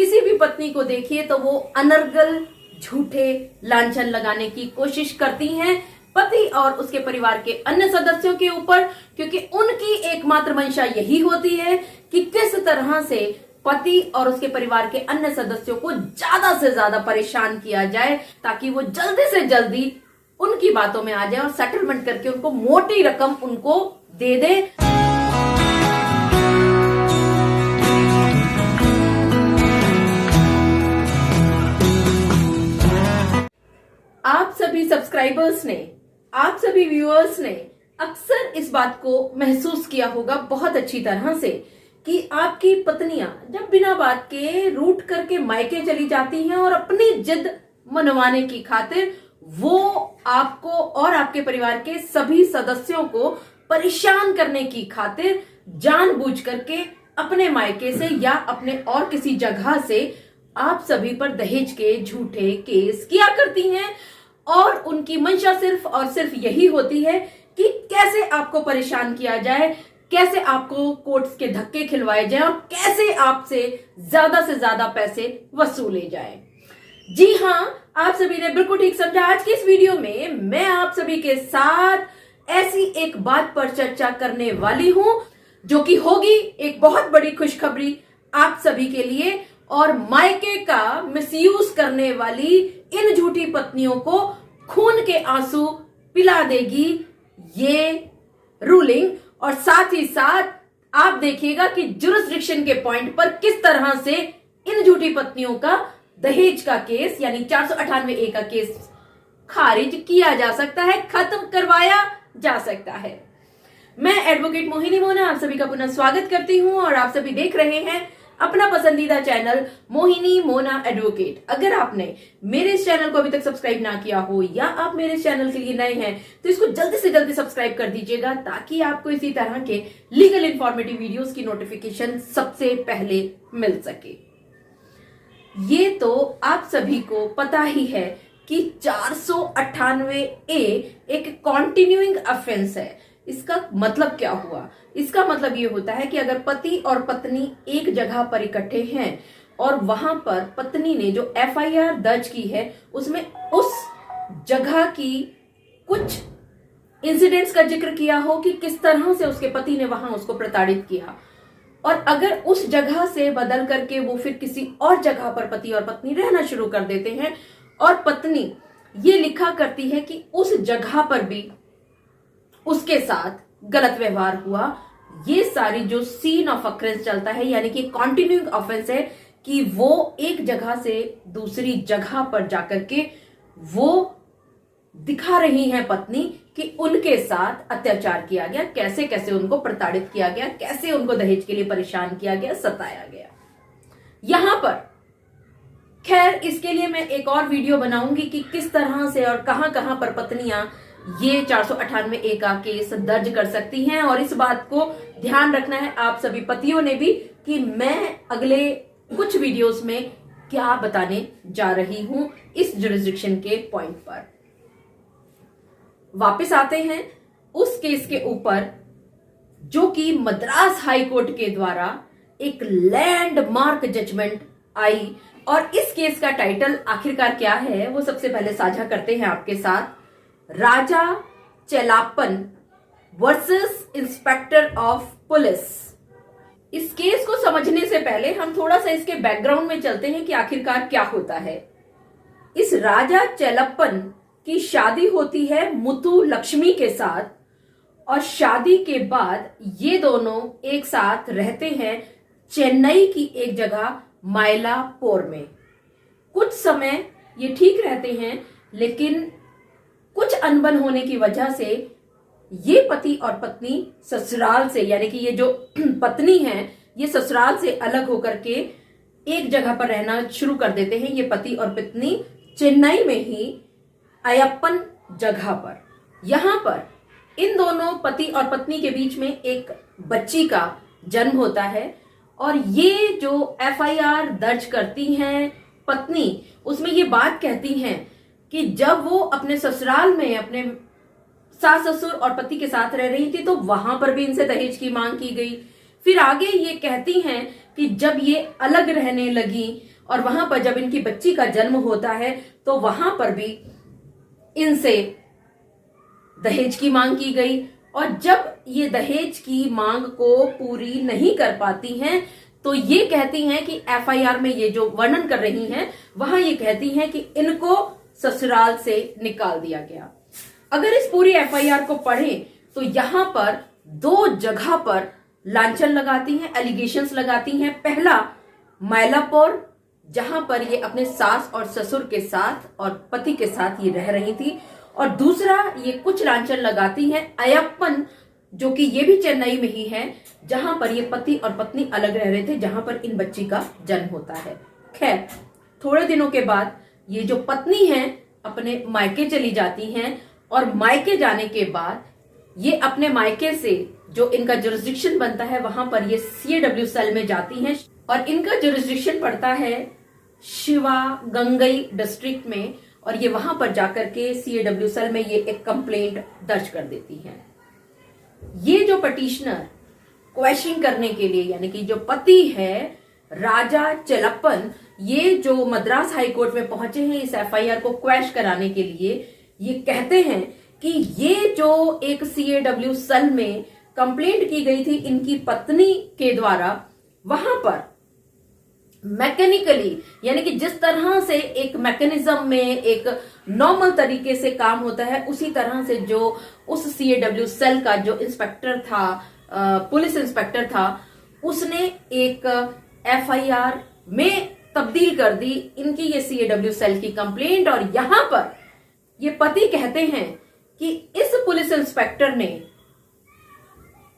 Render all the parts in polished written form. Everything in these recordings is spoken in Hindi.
किसी भी पत्नी को देखिए तो वो अनर्गल झूठे लांछन लगाने की कोशिश करती हैं पति और उसके परिवार के अन्य सदस्यों के ऊपर, क्योंकि उनकी एकमात्र मंशा यही होती है कि किस तरह से पति और उसके परिवार के अन्य सदस्यों को ज्यादा से ज्यादा परेशान किया जाए ताकि वो जल्दी से जल्दी उनकी बातों में आ जाए और सेटलमेंट करके उनको मोटी रकम उनको दे दे। आप सभी सब्सक्राइबर्स ने, आप सभी व्यूअर्स ने अक्सर इस बात को महसूस किया होगा बहुत अच्छी तरह से कि आपकी पत्नियां जब बिना बात के रूठ करके मायके चली जाती हैं और अपनी जिद मनवाने की खातिर वो आपको और आपके परिवार के सभी सदस्यों को परेशान करने की खातिर जानबूझ करके अपने मायके से या अपने और किसी जगह से आप सभी पर दहेज के झूठे केस किया करती हैं। और उनकी मंशा सिर्फ और सिर्फ यही होती है कि कैसे आपको परेशान किया जाए, कैसे आपको कोर्ट्स के धक्के खिलवाए जाए और कैसे आपसे ज्यादा से ज्यादा पैसे वसूले जाए। जी हां, आप सभी ने बिल्कुल ठीक समझा। आज की इस वीडियो में मैं आप सभी के साथ ऐसी एक बात पर चर्चा करने वाली हूं जो कि होगी एक बहुत बड़ी खुशखबरी आप सभी के लिए और मायके का मिसयूज करने वाली इन झूठी पत्नियों को खून के आंसू पिला देगी ये रूलिंग। और साथ ही साथ आप देखिएगा कि जुरिस्डिक्शन के पॉइंट पर किस तरह से इन झूठी पत्नियों का दहेज का केस यानी 498A का केस खारिज किया जा सकता है, खत्म करवाया जा सकता है। मैं एडवोकेट मोहिनी मोना आप सभी का पुनः स्वागत करती हूं और आप सभी देख रहे हैं अपना पसंदीदा चैनल मोहिनी मोना एडवोकेट। अगर आपने मेरे इस चैनल को अभी तक सब्सक्राइब ना किया हो या आप मेरे इस चैनल के लिए नए हैं तो इसको जल्दी से जल्दी सब्सक्राइब कर दीजिएगा ताकि आपको इसी तरह के लीगल इंफॉर्मेटिव वीडियोस की नोटिफिकेशन सबसे पहले मिल सके। ये तो आप सभी को पता ही है कि 498A एक कॉन्टिन्यूइंग ऑफेंस है। इसका मतलब क्या हुआ? इसका मतलब ये होता है कि अगर पति और पत्नी एक जगह पर इकट्ठे हैं और वहां पर पत्नी ने जो FIR दर्ज की है उसमें उस जगह की कुछ इंसिडेंट्स का जिक्र किया हो कि किस तरह से उसके पति ने वहां उसको प्रताड़ित किया, और अगर उस जगह से बदल करके वो फिर किसी और जगह पर पति और पत्नी रहना शुरू कर देते हैं और पत्नी ये लिखा करती है कि उस जगह पर भी उसके साथ गलत व्यवहार हुआ, ये सारी जो सीन ऑफ अक्रेंस चलता है यानी कि कॉन्टिन्यूइंग ऑफेंस है कि वो एक जगह से दूसरी जगह पर जाकर के वो दिखा रही है पत्नी कि उनके साथ अत्याचार किया गया, कैसे कैसे उनको प्रताड़ित किया गया, कैसे उनको दहेज के लिए परेशान किया गया, सताया गया। यहां पर खैर इसके लिए मैं एक और वीडियो बनाऊंगी कि किस तरह से और कहां कहां पर पत्नियां ये 498A का केस दर्ज कर सकती हैं। और इस बात को ध्यान रखना है आप सभी पतियों ने भी कि मैं अगले कुछ वीडियोस में क्या बताने जा रही हूं इस जुरिस्डिक्शन के पॉइंट पर। वापस आते हैं उस केस के ऊपर जो कि मद्रास हाई कोर्ट के द्वारा एक लैंडमार्क जजमेंट आई। और इस केस का टाइटल आखिरकार क्या है वो सबसे पहले साझा करते हैं आपके साथ। राजा चेलाप्पन वर्सेस इंस्पेक्टर ऑफ पुलिस। इस केस को समझने से पहले हम थोड़ा सा इसके बैकग्राउंड में चलते हैं कि आखिरकार क्या होता है। इस राजा चेलप्पन की शादी होती है मुथु लक्ष्मी के साथ और शादी के बाद ये दोनों एक साथ रहते हैं चेन्नई की एक जगह मायलापोर में। कुछ समय ये ठीक रहते हैं लेकिन कुछ अनबन होने की वजह से ये पति और पत्नी ससुराल से यानी कि ये जो पत्नी है ये ससुराल से अलग होकर के एक जगह पर रहना शुरू कर देते हैं। ये पति और पत्नी चेन्नई में ही अयप्पन जगह पर। यहां पर इन दोनों पति और पत्नी के बीच में एक बच्ची का जन्म होता है और ये जो FIR दर्ज करती हैं पत्नी उसमें ये बात कहती हैं कि जब वो अपने ससुराल में अपने सास ससुर और पति के साथ रह रही थी तो वहां पर भी इनसे दहेज की मांग की गई। फिर आगे ये कहती हैं कि जब ये अलग रहने लगी और वहां पर जब इनकी बच्ची का जन्म होता है तो वहां पर भी इनसे दहेज की मांग की गई। और जब ये दहेज की मांग को पूरी नहीं कर पाती हैं तो ये कहती हैं कि एफआईआर में ये जो वर्णन कर रही हैं वहां ये कहती हैं कि इनको ससुराल से निकाल दिया गया। अगर इस पूरी एफआईआर को पढ़ें तो यहां पर 2 जगह पर लांछन लगाती हैं, एलिगेशंस लगाती हैं। पहला मायलापुर, जहां पर ये अपने सास और ससुर के साथ और पति के साथ ये रह रही थी, और दूसरा ये कुछ लांछन लगाती हैं अयप्पन, जो कि ये भी चेन्नई में ही है, जहां पर ये पति और पत्नी अलग रह रहे थे, जहां पर इन बच्ची का जन्म होता है। खैर, थोड़े दिनों के बाद ये जो पत्नी है अपने मायके चली जाती हैं, और मायके जाने के बाद ये अपने मायके से जो इनका जुरिस्डिक्शन बनता है वहां पर ये सीएडब्ल्यू सेल में जाती हैं, और इनका जुरिस्डिक्शन पड़ता है शिवागंगई डिस्ट्रिक्ट में, और ये वहां पर जाकर के सीएडब्ल्यू सेल में ये एक कंप्लेंट दर्ज कर देती हैं। ये जो पटिशनर क्वेश्चन करने के लिए, यानी कि जो पति है राजा चेलप्पन, ये जो मद्रास हाई कोर्ट में पहुंचे हैं इस एफआईआर को क्वैश कराने के लिए, ये कहते हैं कि ये जो एक सीएडब्ल्यू सेल में कंप्लेंट की गई थी इनकी पत्नी के द्वारा, वहां पर मैकेनिकली, यानी कि जिस तरह से एक मैकेनिज्म में एक नॉर्मल तरीके से काम होता है, उसी तरह से जो उस सीएडब्ल्यू सेल का जो इंस्पेक्टर था, पुलिस इंस्पेक्टर था, उसने एक एफआईआर में तब्दील कर दी इनकी ये सीएडब्ल्यू सेल की कंप्लेंट। और यहां पर ये पति कहते हैं कि इस पुलिस इंस्पेक्टर ने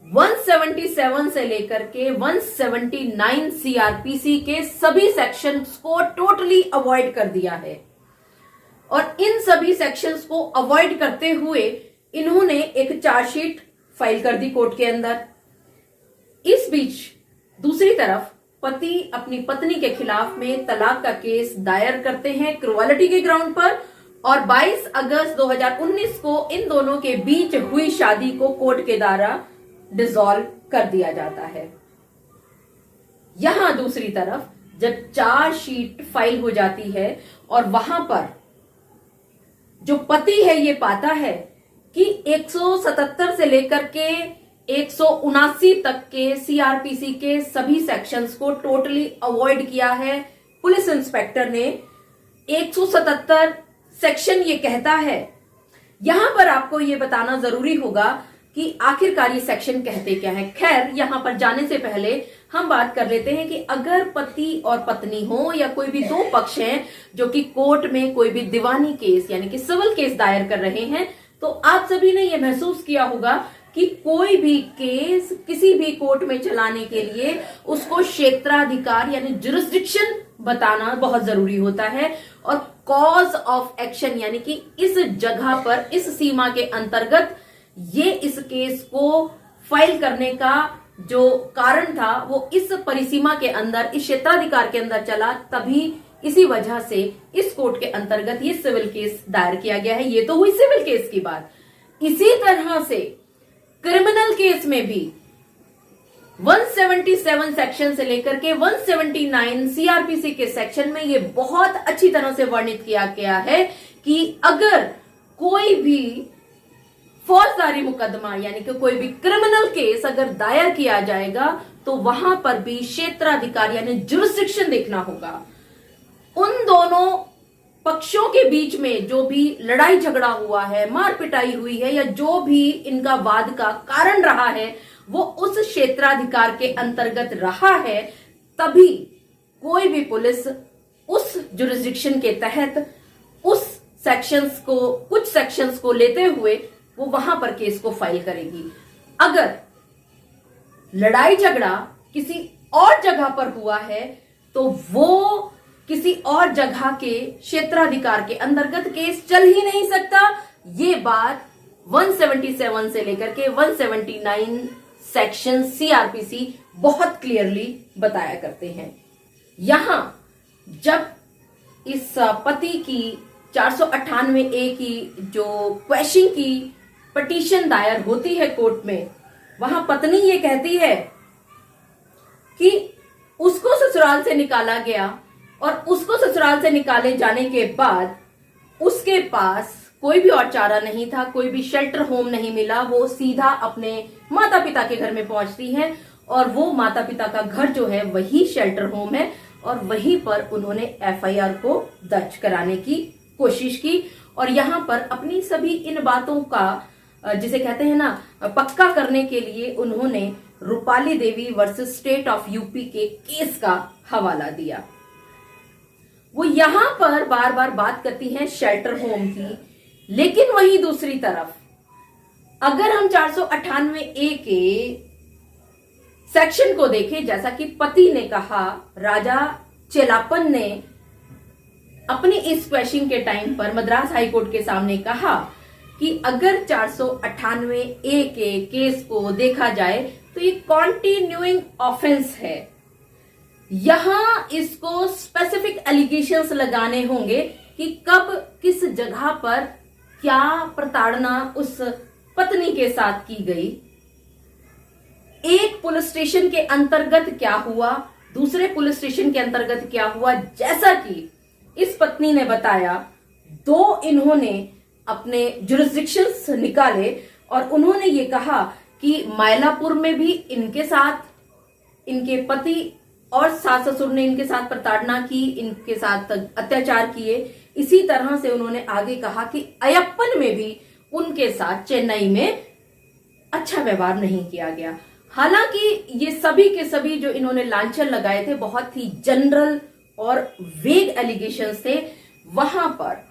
177 से लेकर के 179 सीआरपीसी के सभी सेक्शंस को टोटली अवॉइड कर दिया है, और इन सभी सेक्शंस को अवॉइड करते हुए इन्होंने एक चार्जशीट फाइल कर दी कोर्ट के अंदर। इस बीच दूसरी तरफ पति अपनी पत्नी के खिलाफ में तलाक का केस दायर करते हैं क्रूअलिटी के ग्राउंड पर, और 22 अगस्त 2019 को इन दोनों के बीच हुई शादी को कोर्ट के द्वारा डिसॉल्व कर दिया जाता है। यहां दूसरी तरफ जब चार्जशीट फाइल हो जाती है और वहां पर जो पति है ये पाता है कि 177 से लेकर के 179 तक के सीआरपीसी के सभी सेक्शंस को टोटली अवॉइड किया है पुलिस इंस्पेक्टर ने। 177 सेक्शन ये कहता है, यहां पर आपको ये बताना जरूरी होगा कि आखिरकार ये सेक्शन कहते क्या है। खैर, यहां पर जाने से पहले हम बात कर लेते हैं कि अगर पति और पत्नी हो या कोई भी 2 पक्ष हैं जो कि कोर्ट में कोई भी दीवानी केस यानी कि सिविल केस दायर कर रहे हैं, तो आप सभी ने यह महसूस किया होगा कि कोई भी केस किसी भी कोर्ट में चलाने के लिए उसको क्षेत्राधिकार यानी जुरिस्डिक्शन बताना बहुत जरूरी होता है, और कॉज ऑफ एक्शन यानी कि इस जगह पर इस सीमा के अंतर्गत ये इस केस को फाइल करने का जो कारण था वो इस परिसीमा के अंदर, इस क्षेत्राधिकार के अंदर चला, तभी इसी वजह से इस कोर्ट के अंतर्गत ये सिविल केस दायर किया गया है। ये तो हुई सिविल केस की बात। इसी तरह से क्रिमिनल केस में भी 177 सेक्शन से लेकर के 179 सीआरपीसी के सेक्शन में ये बहुत अच्छी तरह से वर्णित किया गया है कि अगर कोई भी फौजदारी मुकदमा यानी कि कोई भी क्रिमिनल केस अगर दायर किया जाएगा तो वहां पर भी क्षेत्राधिकार यानी जुरिस्डिक्शन देखना होगा। उन दोनों पक्षों के बीच में जो भी लड़ाई झगड़ा हुआ है, मार पिटाई हुई है, या जो भी इनका वाद का कारण रहा है वो उस क्षेत्राधिकार के अंतर्गत रहा है, तभी कोई भी पुलिस उस जुरिस्डिक्शन के तहत उस सेक्शंस को, कुछ सेक्शंस को लेते हुए वो वहां पर केस को फाइल करेगी। अगर लड़ाई झगड़ा किसी और जगह पर हुआ है तो वो किसी और जगह के क्षेत्राधिकार के अंतर्गत केस चल ही नहीं सकता। ये बात 177 से लेकर के 179 सेक्शन सीआरपीसी बहुत क्लियरली बताया करते हैं। यहां जब इस पति की 498A की जो क्वेश्चन की पिटीशन दायर होती है कोर्ट में, वहां पत्नी ये कहती है कि उसको ससुराल से निकाला गया और उसको ससुराल से निकाले जाने के बाद उसके पास कोई भी और चारा नहीं था, कोई भी शेल्टर होम नहीं मिला। वो सीधा अपने माता पिता के घर में पहुंचती है और वो माता पिता का घर जो है वही शेल्टर होम है और वहीं पर उन्होंने एफआईआर को दर्ज कराने की कोशिश की और यहां पर अपनी सभी इन बातों का जिसे कहते हैं ना पक्का करने के लिए उन्होंने रूपाली देवी वर्सेस स्टेट ऑफ यूपी के केस का हवाला दिया। वो यहां पर बार बार बात करती हैं शेल्टर होम की, लेकिन वहीं दूसरी तरफ अगर हम 498A के सेक्शन को देखें, जैसा कि पति ने कहा, राजा चेलापन ने अपनी इस क्वेश्चन के टाइम पर मद्रास हाईकोर्ट के सामने कहा कि अगर 498A के केस को देखा जाए तो ये कॉन्टिन्यूइंग ऑफेंस है। यहां इसको स्पेसिफिक एलिगेशंस लगाने होंगे कि कब किस जगह पर क्या प्रताड़ना उस पत्नी के साथ की गई, एक पुलिस स्टेशन के अंतर्गत क्या हुआ, दूसरे पुलिस स्टेशन के अंतर्गत क्या हुआ। जैसा कि इस पत्नी ने बताया, दो इन्होंने अपने जुरिस्डिक्शंस निकाले और उन्होंने ये कहा कि मायलापुर में भी इनके साथ इनके पति और सास ससुर ने इनके साथ प्रताड़ना की, इनके साथ अत्याचार किए। इसी तरह से उन्होंने आगे कहा कि अयप्पन में भी उनके साथ चेन्नई में अच्छा व्यवहार नहीं किया गया। हालांकि ये सभी के सभी जो इन्होंने लांछन लगाए थे बहुत ही जनरल और वेग एलिगेशंस थे। वहां पर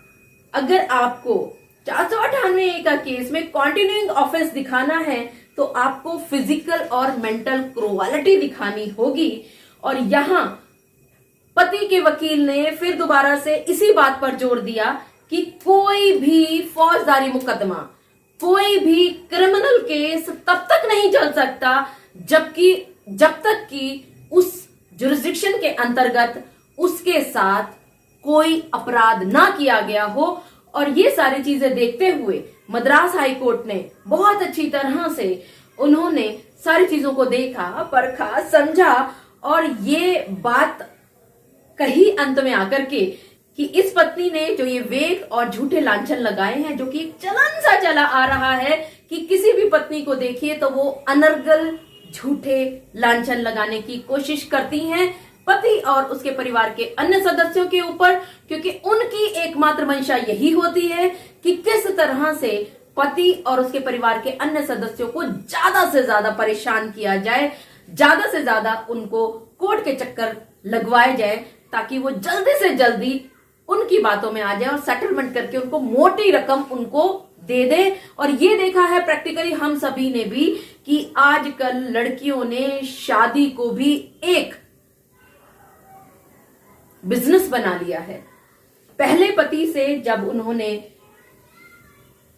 अगर आपको 498A का केस में कॉन्टिन्यूइंग ऑफेंस दिखाना है तो आपको फिजिकल और मेंटल क्रूअलिटी दिखानी होगी। और यहां पति के वकील ने फिर दोबारा से इसी बात पर जोर दिया कि कोई भी फौजदारी मुकदमा, कोई भी क्रिमिनल केस तब तक नहीं चल सकता जब तक कि उस जुरिस्डिक्शन के अंतर्गत उसके साथ कोई अपराध ना किया गया हो। और ये सारी चीजें देखते हुए मद्रास हाईकोर्ट ने बहुत अच्छी तरह से उन्होंने सारी चीजों को देखा, परखा, समझा और ये बात कही अंत में आकर के कि इस पत्नी ने जो ये वेग और झूठे लांछन लगाए हैं, जो कि एक चलन सा चला आ रहा है कि किसी भी पत्नी को देखिए तो वो अनर्गल झूठे लांछन लगाने की कोशिश करती हैं पति और उसके परिवार के अन्य सदस्यों के ऊपर, क्योंकि उनकी एकमात्र मंशा यही होती है कि किस तरह से पति और उसके परिवार के अन्य सदस्यों को ज्यादा से ज्यादा परेशान किया जाए, ज्यादा से ज्यादा उनको कोर्ट के चक्कर लगवाए जाए ताकि वो जल्दी से जल्दी उनकी बातों में आ जाए और सेटलमेंट करके उनको मोटी रकम उनको दे दे। और ये देखा है प्रैक्टिकली हम सभी ने भी कि आजकल लड़कियों ने शादी को भी एक बिजनेस बना लिया है। पहले पति से जब उन्होंने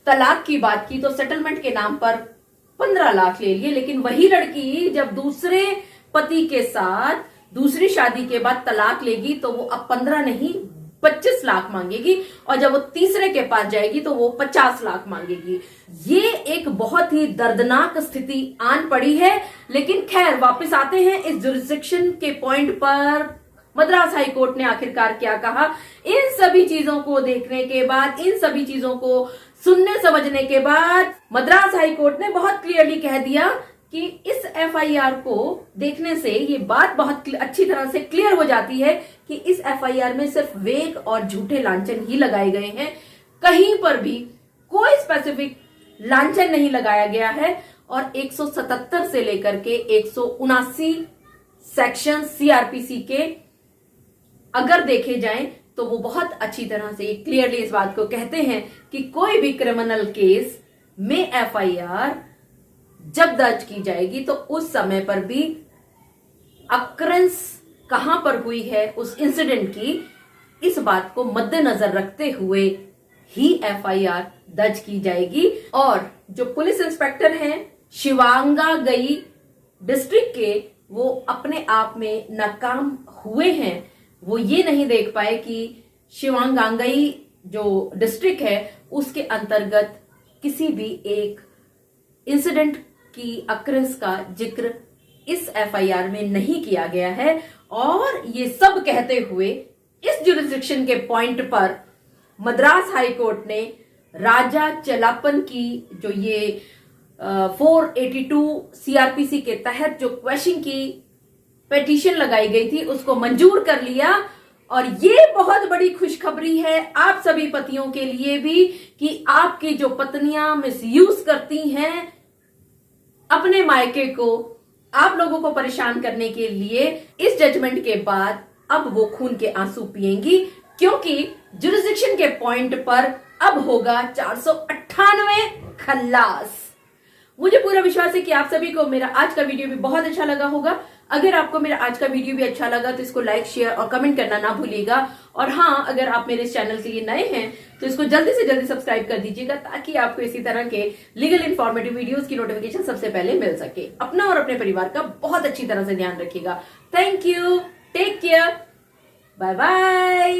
तलाक की बात की तो सेटलमेंट के नाम पर 15 लाख ले लिए, लेकिन वही लड़की जब दूसरे पति के साथ दूसरी शादी के बाद तलाक लेगी तो वो अब 15 नहीं 25 लाख मांगेगी और जब वो तीसरे के पास जाएगी तो वो 50 लाख मांगेगी। ये एक बहुत ही दर्दनाक स्थिति आन पड़ी है। लेकिन खैर वापस आते हैं इस जुरिस्डिक्शन के पॉइंट पर। मद्रास हाईकोर्ट ने आखिरकार क्या कहा, इन सभी चीजों को देखने के बाद, इन सभी चीजों को सुनने समझने के बाद मद्रास हाईकोर्ट ने बहुत क्लियरली कह दिया कि इस एफआईआर को देखने से ये बात बहुत अच्छी तरह से क्लियर हो जाती है कि इस एफआईआर में सिर्फ वेग और झूठे लांछन ही लगाए गए हैं। कहीं पर भी कोई स्पेसिफिक लांछन नहीं लगाया गया है। और 177 से लेकर के 179 सेक्शन सीआरपीसी के अगर देखे जाएं तो वो बहुत अच्छी तरह से क्लियरली इस बात को कहते हैं कि कोई भी क्रिमिनल केस में एफआईआर जब दर्ज की जाएगी तो उस समय पर भी अक्रेंस कहां पर हुई है उस इंसिडेंट की, इस बात को मद्देनजर रखते हुए ही एफआईआर दर्ज की जाएगी। और जो पुलिस इंस्पेक्टर हैं शिवांगा गई डिस्ट्रिक्ट के, वो अपने आप में नाकाम हुए हैं। वो ये नहीं देख पाए कि शिवांगांगई जो डिस्ट्रिक्ट है उसके अंतर्गत किसी भी एक इंसिडेंट की अक्रेंस का जिक्र इस एफआईआर में नहीं किया गया है। और ये सब कहते हुए इस जुरिस्डिक्शन के पॉइंट पर मद्रास हाई कोर्ट ने राजा चलापन की जो ये 482 सीआरपीसी के तहत जो क्वेश्चन की पिटीशन लगाई गई थी उसको मंजूर कर लिया। और ये बहुत बड़ी खुशखबरी है आप सभी पतियों के लिए भी कि आपकी जो पत्नियां मिसयूज करती हैं अपने मायके को आप लोगों को परेशान करने के लिए, इस जजमेंट के बाद अब वो खून के आंसू पिएंगी, क्योंकि जुरिस्डिक्शन के पॉइंट पर अब होगा 498 खल्लास। मुझे पूरा विश्वास है कि आप सभी को मेरा आज का वीडियो भी बहुत अच्छा लगा होगा। अगर आपको मेरा आज का वीडियो भी अच्छा लगा तो इसको लाइक, शेयर और कमेंट करना ना भूलिएगा। और हाँ, अगर आप मेरे इस चैनल के लिए नए हैं तो इसको जल्दी से जल्दी सब्सक्राइब कर दीजिएगा, ताकि आपको इसी तरह के लीगल इन्फॉर्मेटिव वीडियोस की नोटिफिकेशन सबसे पहले मिल सके। अपना और अपने परिवार का बहुत अच्छी तरह से ध्यान रखिएगा। Thank you, take care, bye bye.